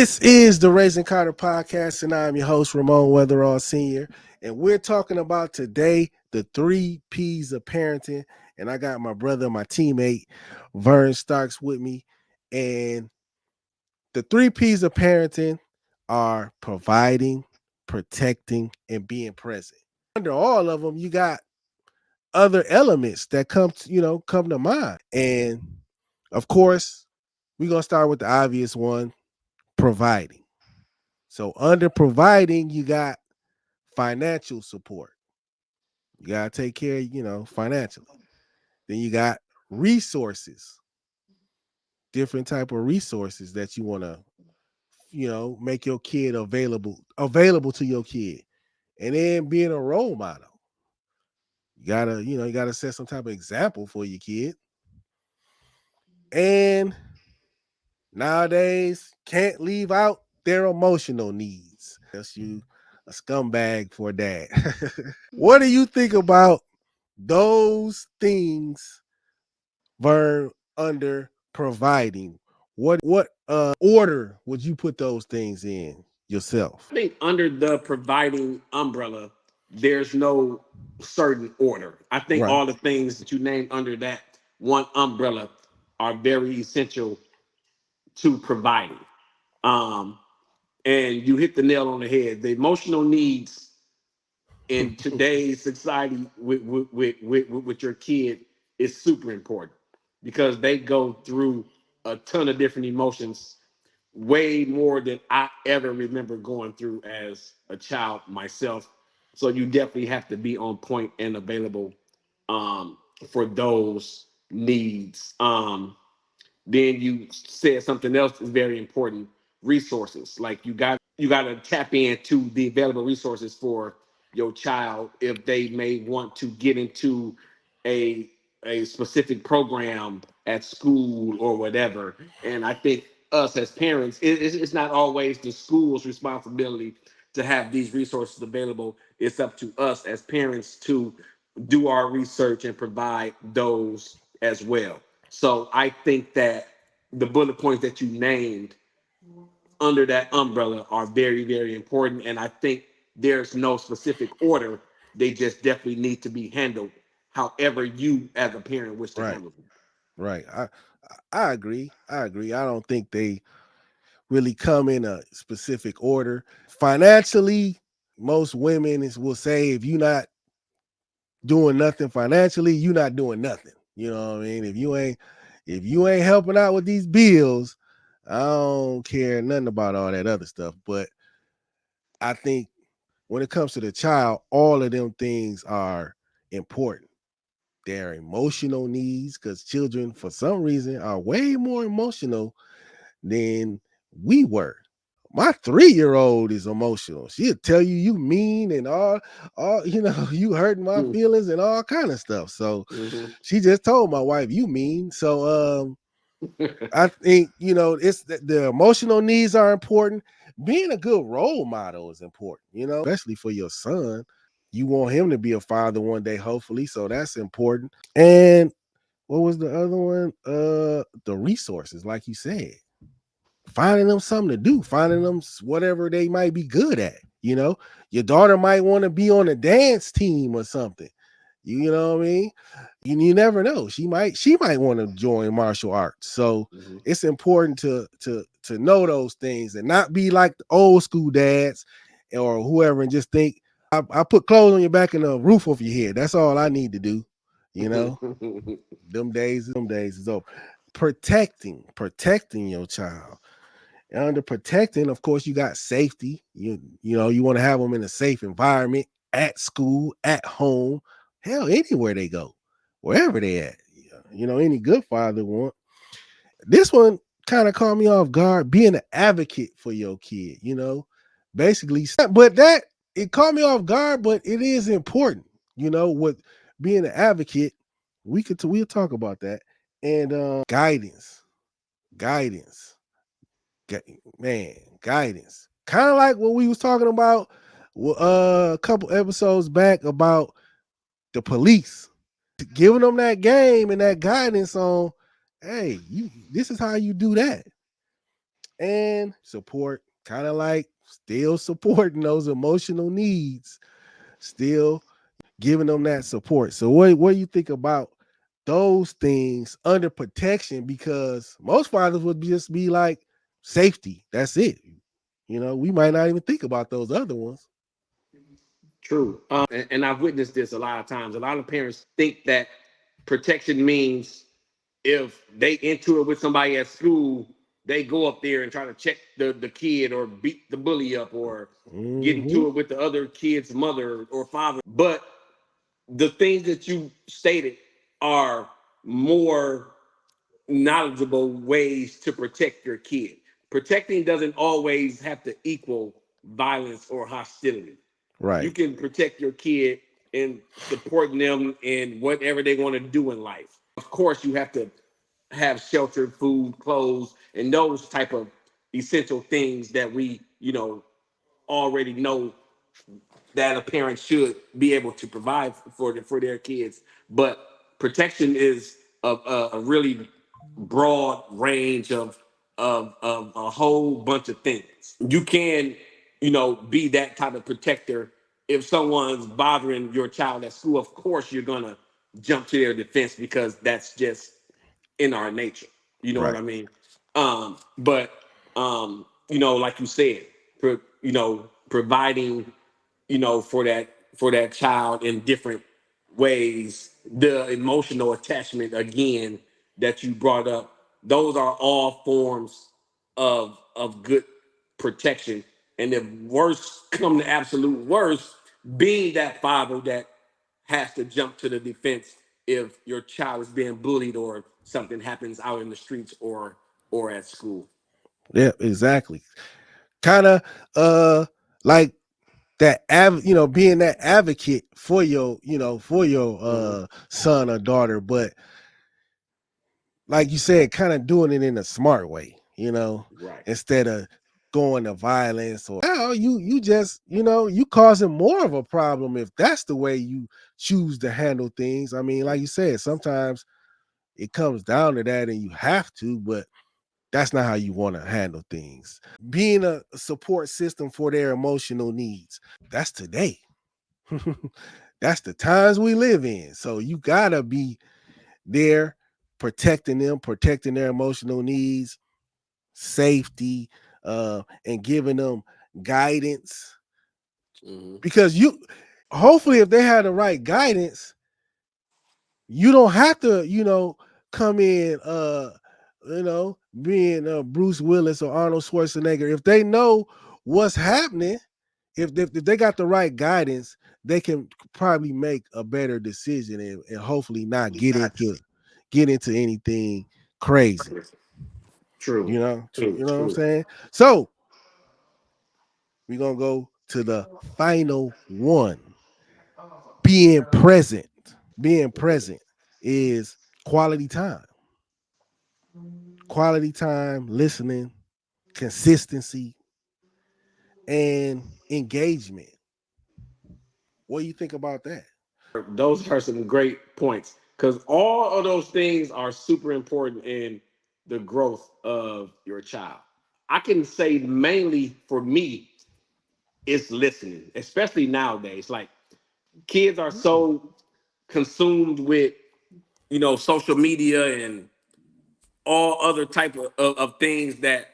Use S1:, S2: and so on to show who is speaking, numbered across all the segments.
S1: This is the Raising Karter podcast, and I'm your host, Ramon Weatherall Sr. And we're talking about today the three P's of parenting. And I got my brother, my teammate, Vern Starks with me. And the three P's of parenting are providing, protecting, and being present. Under all of them, you got other elements that come to mind. And of course, we're gonna start with the obvious one, providing. So under providing, you got financial support. You gotta take care, financially. Then you got resources, different type of resources that you want to, make your kid available to your kid. And then being a role model. You gotta set some type of example for your kid. And nowadays, can't leave out their emotional needs. That's you a scumbag for dad. What do you think about those things, Vern, under providing? What order would you put those things in yourself?
S2: I think under the providing umbrella, there's no certain order. I think
S1: Right.
S2: all the things that you named under that one umbrella are very essential to providing. Um, and you hit the nail on the head. The emotional needs in today's society with your kid is super important because they go through a ton of different emotions, way more than I ever remember going through as a child myself. So you definitely have to be on point and available um, for those needs. Then you said something else is very important: resources. Like you got to tap into the available resources for your child if they may want to get into a a specific program at school or whatever. And I think us as parents, it's not always the school's responsibility to have these resources available. It's up to us as parents to do our research and provide those as well. So I think that the bullet points that you named under that umbrella are very, very important. And I think there's no specific order. They just definitely need to be handled however you as a parent wish to
S1: Right.
S2: handle them.
S1: Right. I agree. I agree. I don't think they really come in a specific order. Financially, most women will say if you're not doing nothing financially, you're not doing nothing. You know what I mean? If you ain't helping out with these bills, I don't care nothing about all that other stuff. But I think when it comes to the child, all of them things are important. Their emotional needs, because children, for some reason, are way more emotional than we were. My 3-year-old is emotional. She'll tell you mean and all you hurting my feelings and all kind of stuff. So
S2: Mhm.
S1: she just told my wife, you mean. So I think it's the emotional needs are important. Being a good role model is important, especially for your son. You want him to be a father one day, hopefully. So that's important. And what was the other one? The resources, like you said, finding them something to do, finding them whatever they might be good at. Your daughter might want to be on a dance team or something. You know what I mean? You never know. She might want to join martial arts. So
S2: Mhm.
S1: it's important to know those things and not be like the old school dads or whoever and just think I put clothes on your back and a roof over your head. That's all I need to do. You know, them days is over. Protecting your child. And under protecting, of course, you got safety. You want to have them in a safe environment at school, at home, hell, anywhere they go, wherever they at. Any good father want. This one kind of caught me off guard. Being an advocate for your kid, basically. But that it caught me off guard, but it is important. With being an advocate, we'll talk about that and guidance man, guidance. Kind of like what we was talking about a couple episodes back about the police, giving them that game and that guidance on, hey, this is how you do that. and support, kind of like still supporting those emotional needs, still giving them that support. So what do you think about those things under protection? Because most fathers would just be like safety. That's it. We might not even think about those other ones.
S2: True. And I've witnessed this a lot of times. A lot of parents think that protection means if they into it with somebody at school, they go up there and try to check the kid or beat the bully up or get
S1: Hmm.
S2: into it with the other kid's mother or father. But the things that you stated are more knowledgeable ways to protect your kid. Protecting doesn't always have to equal violence or hostility. You
S1: Right.
S2: can protect your kid and supporting them in whatever they want to do in life. Of course, you have to have shelter, food, clothes, and those type of essential things that we, already know that a parent should be able to provide for their kids. But protection is a really broad range of a whole bunch of things. You can, be that type of protector if someone's bothering your child at school. Of course, you're gonna jump to their defense because that's just in our nature. You know what
S1: Right.
S2: I mean? But like you said, providing, for that child in different ways, the emotional attachment again that you brought up, those are all forms of good protection. And if worst come to absolute worst, being that father that has to jump to the defense if your child is being bullied or something happens out in the streets or at school.
S1: Yeah, exactly. Kind of like that being that advocate for your
S2: Mhm.
S1: son or daughter, but like you said, kind of doing it in a smart way,
S2: Right.
S1: instead of going to violence. Or now you just you causing more of a problem if that's the way you choose to handle things. I mean, like you said, sometimes it comes down to that and you have to, but that's not how you want to handle things. Being a support system for their emotional needs, that's today. That's the times we live in. So you gotta be there protecting them, protecting their emotional needs, safety, and giving them guidance.
S2: Hmm.
S1: Because hopefully, if they have the right guidance, you don't have to, come in, being Bruce Willis or Arnold Schwarzenegger. If they know what's happening, if they got the right guidance, they can probably make a better decision and hopefully not get into anything crazy.
S2: True.
S1: You
S2: True.
S1: know what I'm
S2: True.
S1: saying? So we're gonna go to the final one. Being present. Being present is quality time. Quality time, listening, consistency, and engagement. What do you think about that?
S2: Those are some great points because all of those things are super important in the growth of your child. I can say mainly for me, it's listening, especially nowadays. Like kids are
S1: Mm.
S2: so consumed with social media and all other type of things that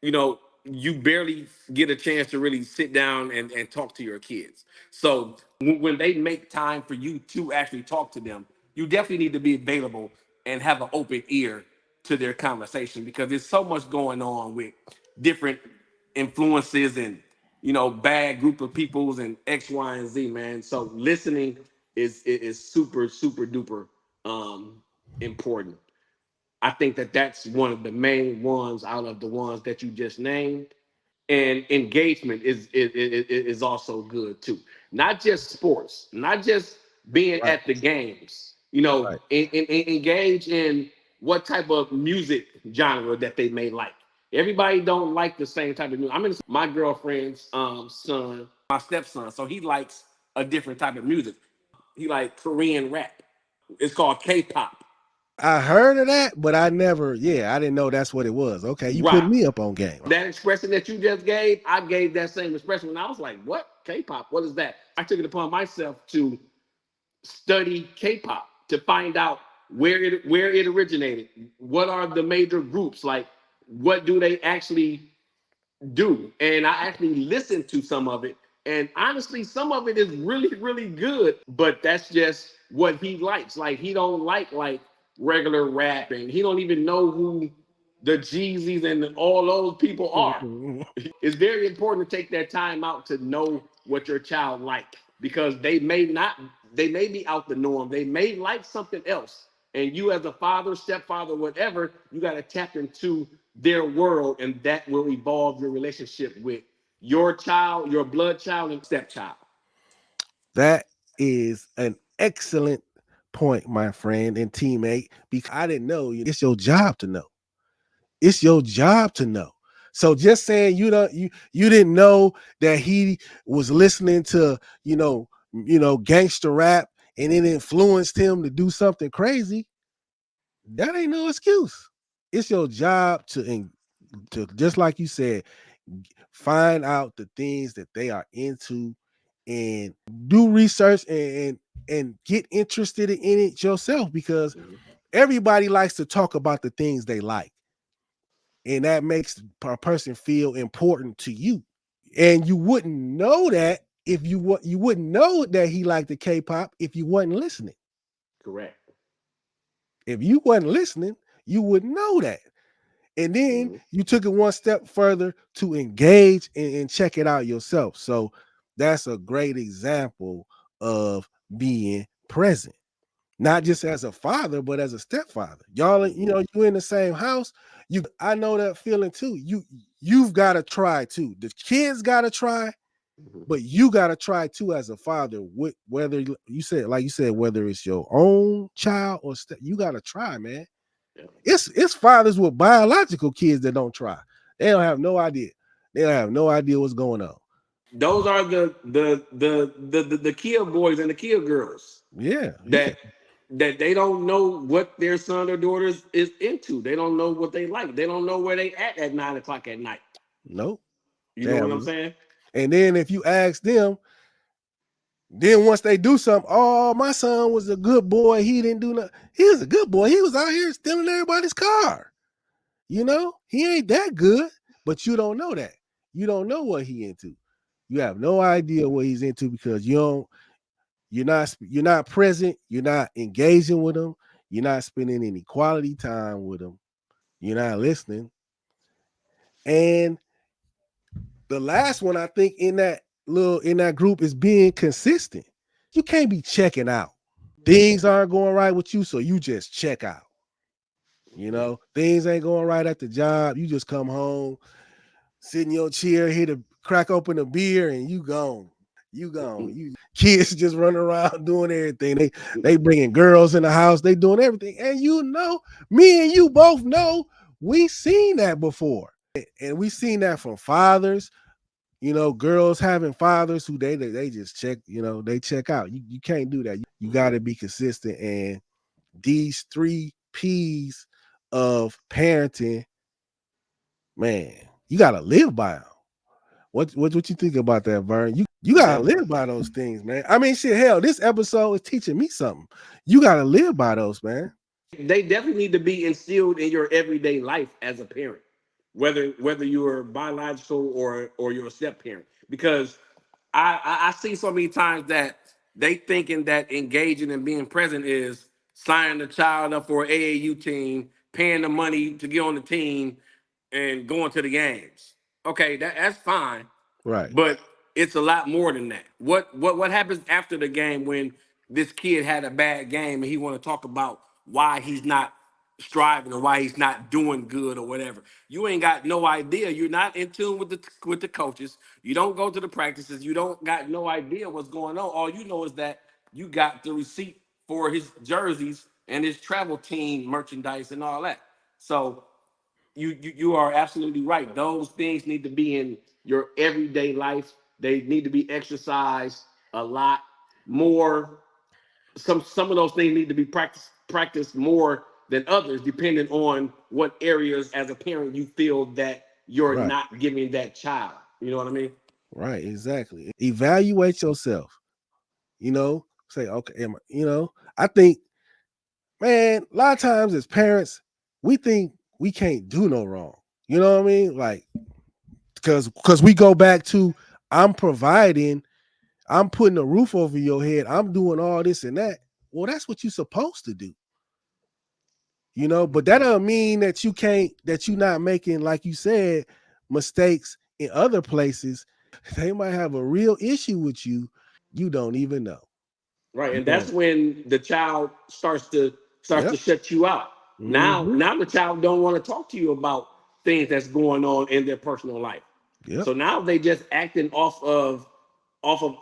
S2: you barely get a chance to really sit down and talk to your kids. So when they make time for you to actually talk to them, you definitely need to be available and have an open ear to their conversation because there's so much going on with different influences and bad group of peoples and X, Y, and Z, man. So listening is super super duper important. I think that that's one of the main ones out of the ones that you just named. And engagement is also good too. Not just sports, not just being
S1: Right,
S2: at the games.
S1: right.
S2: Engage in what type of music genre that they may like. Everybody don't like the same type of music. I'm in my girlfriend's son, my stepson, so he likes a different type of music. He like Korean rap. It's called K-pop.
S1: I heard of that, but I never, yeah, I didn't know that's what it was. Okay, you
S2: Right.
S1: putting me up on game.
S2: That expression that you just gave, I gave that same expression when I was like, what? K-pop, what is that? I took it upon myself to study K-pop to find out where it originated. What are the major groups? Like, what do they actually do? And I actually listened to some of it. And honestly, some of it is really, really good, but that's just what he likes. Like he don't like regular rapping. He don't even know who the Jeezys and all those people are. It's very important to take that time out to know what your child like because they may be out the norm. They may like something else. And you as a father, stepfather, whatever, you got to tap into their world and that will evolve your relationship with your child, your blood child and stepchild.
S1: That is an excellent point, my friend and teammate, because I didn't know it's your job to know. It's your job to know. So just saying you didn't know that he was listening to, gangster rap and it influenced him to do something crazy, that ain't no excuse. It's your job to just like you said, find out the things that they are into and do research and get interested in it yourself because
S2: Mhm.
S1: everybody likes to talk about the things they like and that makes a person feel important to you. And you wouldn't know that if you wouldn't know that he liked the K-pop if you wasn't listening.
S2: Correct.
S1: If you wasn't listening, you wouldn't know that. And then
S2: Mhm.
S1: you took it one step further to engage and check it out yourself. So that's a great example of being present, not just as a father, but as a stepfather. Y'all,
S2: Mhm.
S1: you in the same house. I know that feeling too. You've got to try too. The kids got to try,
S2: Mhm.
S1: but you got to try too as a father. Whether you said, like you said, whether it's your own child or you got to try, man.
S2: Yeah.
S1: It's fathers with biological kids that don't try. They don't have no idea. They don't have no idea what's going on.
S2: Those are the Kia boys and the Kia girls
S1: Yeah, you can.
S2: that they don't know what their son or daughters is into. They don't know what they like. They don't know where they at 9 o'clock at night.
S1: Nope.
S2: You
S1: They
S2: know
S1: have.
S2: what I'm saying?
S1: And then if you ask them, then once they do something, oh, my son was a good boy. He didn't do nothing. He was a good boy. He was out here stealing everybody's car. He ain't that good, but you don't know that. You don't know what he into. You have no idea what he's into because you're not present. You're not engaging with him. You're not spending any quality time with him. You're not listening. And the last one I think in that group is being consistent. You can't be checking out. Things aren't going right with you, so you just check out. Things ain't going right at the job. You just come home, sit in your chair, hit a crack open a beer, and you gone. You gone. You kids just running around doing everything. They bringing girls in the house. They doing everything. And me and you both know we seen that before, and we seen that from fathers. Girls having fathers who they just check. They check out. You can't do that. You got to be consistent. And these 3 P's of parenting, man, you got to live by them. What you think about that, Vern? You gotta
S2: Definitely.
S1: live by those things, man. I mean, shit, hell, this episode is teaching me something. You gotta live by those, man.
S2: They definitely need to be instilled in your everyday life as a parent, whether you're biological or you're a step parent. Because I see so many times that they thinking that engaging and being present is signing the child up for an AAU team, paying the money to get on the team, and going to the games. Okay, that's fine,
S1: Right.
S2: but it's a lot more than that. What happens after the game when this kid had a bad game and he want to talk about why he's not striving or why he's not doing good or whatever? You ain't got no idea. You're not in tune with the coaches. You don't go to the practices. You don't got no idea what's going on. All you know is that you got the receipt for his jerseys and his travel team merchandise and all that. So you are absolutely right. Those things need to be in your everyday life. They need to be exercised a lot more. Some of those things need to be practiced more than others, depending on what areas as a parent you feel that you're
S1: Right.
S2: not giving that child. You know what I mean?
S1: Right. Exactly. Evaluate yourself. Say, okay, I think, man, a lot of times as parents, we think we can't do no wrong. You know what I mean? Like, because we go back to, I'm providing, I'm putting a roof over your head, I'm doing all this and that. Well, that's what you're supposed to do. But that doesn't mean that you can't, that you're not making, like you said, mistakes in other places. They might have a real issue with you don't even know.
S2: Right,
S1: You
S2: and that's
S1: don't.
S2: when the child starts to
S1: Yep.
S2: shut you out.
S1: Hmm.
S2: Now the child don't want to talk to you about things that's going on in their personal life.
S1: Yep.
S2: So now they just acting off of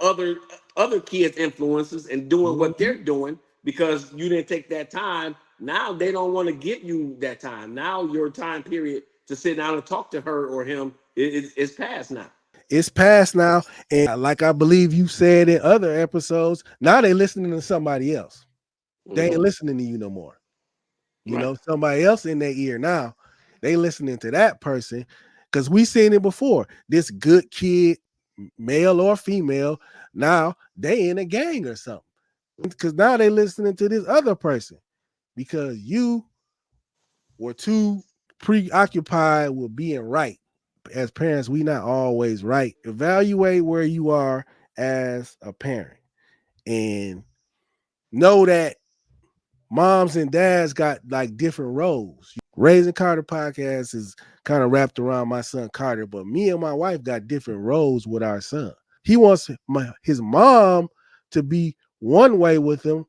S2: other kids' influences and doing what
S1: Hmm.
S2: they're doing because you didn't take that time. Now they don't want to give you that time. Now your time period to sit down and talk to her or him is past now.
S1: It's past now. And like I believe you said in other episodes, now they listening to somebody else. They ain't
S2: Hmm.
S1: listening to you no more.
S2: Right.
S1: Somebody else in their ear now. They listening to that person. Cause we seen it before. This good kid, male or female, now they in a gang or something. Cause now they listening to this other person because you were too preoccupied with being right. As parents, we not always right. Evaluate where you are as a parent and know that moms and dads got like different roles. Raising Karter podcast is kind of wrapped around my son Karter, but me and my wife got different roles with our son. He wants his mom to be one way with him,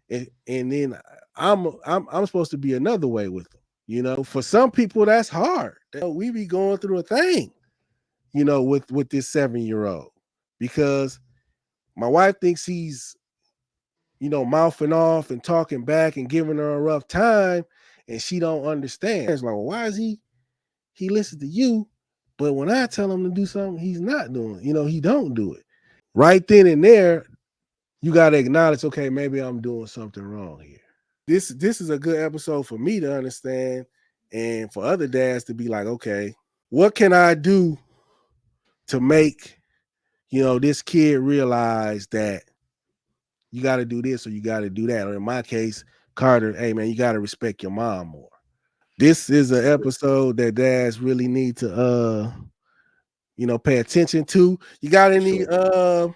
S1: and then I'm supposed to be another way with him. For some people that's hard. We be going through a thing, with this 7-year old because my wife thinks he's mouthing off and talking back and giving her a rough time, and she don't understand. It's like, well, why is he listen to you, but when I tell him to do something, he's not doing. He don't do it. Right then and there, you got to acknowledge, okay, maybe I'm doing something wrong here. This is a good episode for me to understand, and for other dads to be like, okay, what can I do to make this kid realize that you got to do this or you got to do that. Or in my case, Karter, hey man, you got to respect your mom more. This is an episode that dads really need to pay attention to. You got
S2: For
S1: any
S2: sure.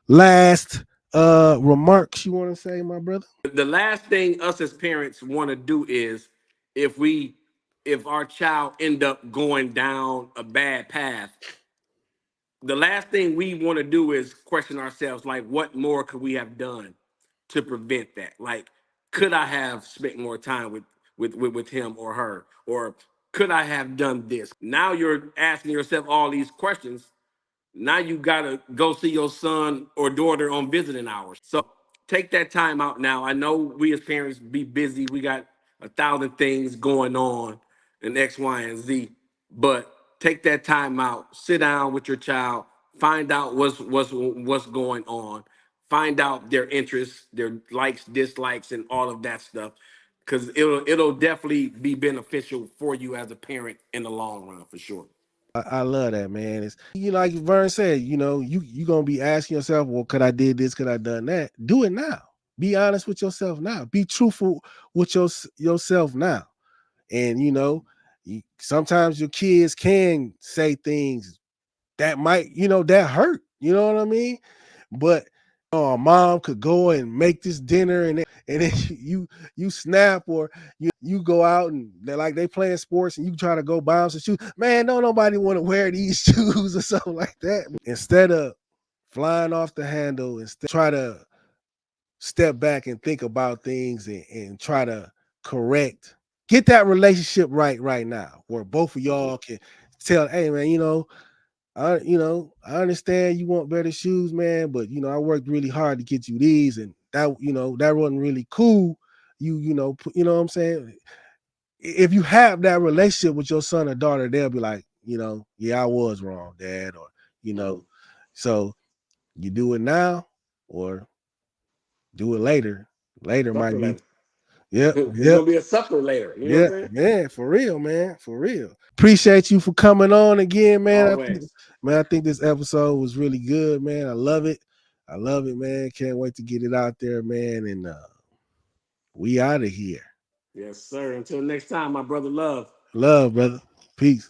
S1: last remarks you want to say, my brother?
S2: The last thing us as parents want to do is if we if our child end up going down a bad path, the last thing we want to do is question ourselves like what more could we have done to prevent that? Like could I have spent more time with him or her, or could I have done this? Now you're asking yourself all these questions. Now you gotta go see your son or daughter on visiting hours. So take that time out now. I know we as parents be busy. We got 1,000 things going on in X, Y, and Z. But take that time out. Sit down with your child. Find out what's going on. Find out their interests, their likes, dislikes, and all of that stuff. Because it'll definitely be beneficial for you as a parent in the long run, for sure.
S1: I love that, man. It's like Vern said, you gonna be asking yourself, well, could I did this? Could I done that? Do it now. Be honest with yourself now. Be truthful with yourself now. And sometimes your kids can say things that might, that hurt. You know what I mean? But a mom could go and make this dinner, and then you snap, or you go out and they're like they playing sports and you try to go buy them some shoes. Man, don't nobody want to wear these shoes or something like that. Instead of flying off the handle, instead try to step back and think about things, and try to correct, get that relationship right now, where both of y'all can tell, hey man, I understand you want better shoes, man, but I worked really hard to get you these, and that wasn't really cool. You know what I'm saying? If you have that relationship with your son or daughter, they'll be like, yeah, I was wrong, dad, or you know,
S2: Mhm.
S1: so you do it now or do it later. Later
S2: Talk to
S1: might
S2: you
S1: be
S2: later.
S1: Yep.
S2: There's
S1: Yep.
S2: gonna be a supper later. You know what I'm
S1: Yeah,
S2: saying?
S1: man, for real, man, for real. Appreciate you for coming on again, man.
S2: Always.
S1: I think this episode was really good, man. I love it. I love it, man. Can't wait to get it out there, man. And we out of here.
S2: Yes, sir. Until next time, my brother. Love.
S1: Love, brother. Peace.